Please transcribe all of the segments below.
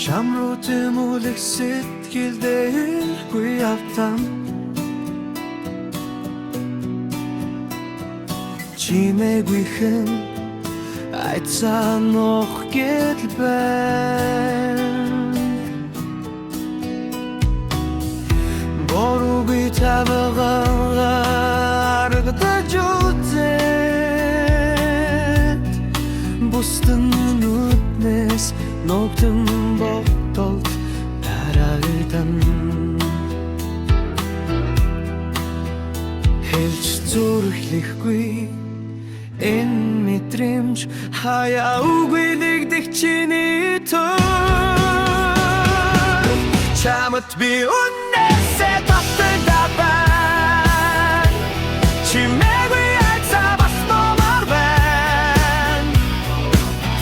Чамруу тэмүүлэх сэтгэлдээгүй автан Чимээгүйхэн айцсан ох гэдэл байна Боруугүй тавигаа аргадаж үзээд Бусдын нүднээс ногтон ботолт дараагдан Хэлж зүрхлэхгүй энэ мэдрэмж хаяагүй нэгдэх чиний төр Чамд би үнээсээ татагдаад байна Чимээгүй айцаа бас номер байна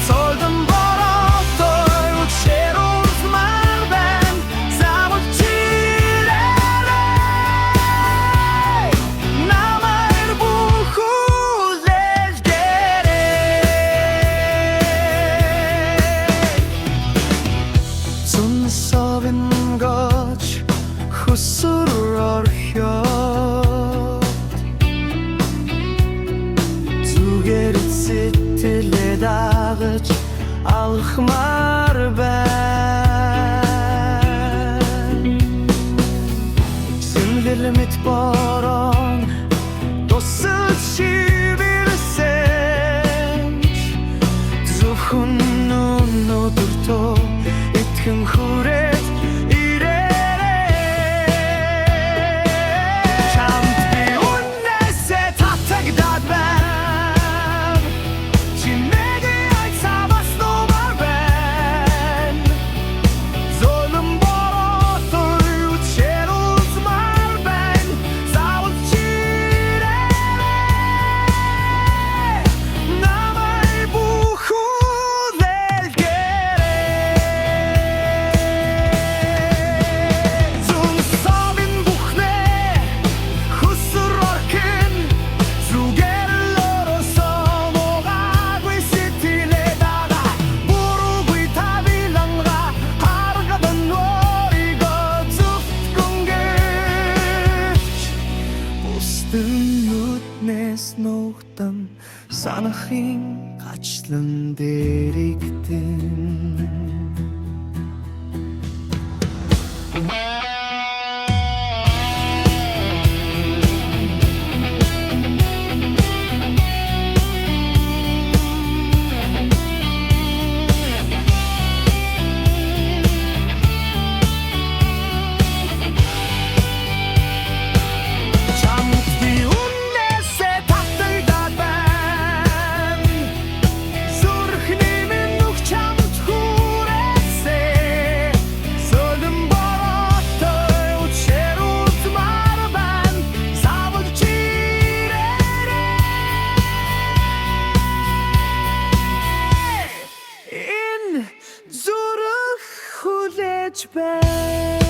Солдон бороотой учир узмар байна Заавал чирээрэй Намайг бүх үлээлгээрэй Зүнсовын гоч хүсүр орхиод Зүгээр сэтгэлээ дагаж алхмаар байна Сэмлэл мэт борон тусал шивэрсэн Зөвхөн өнөөдөртөө итгэн хүрээд Нүднээс ногтон санахын гачлан дэрэгдэн Зүрх хүлээж байна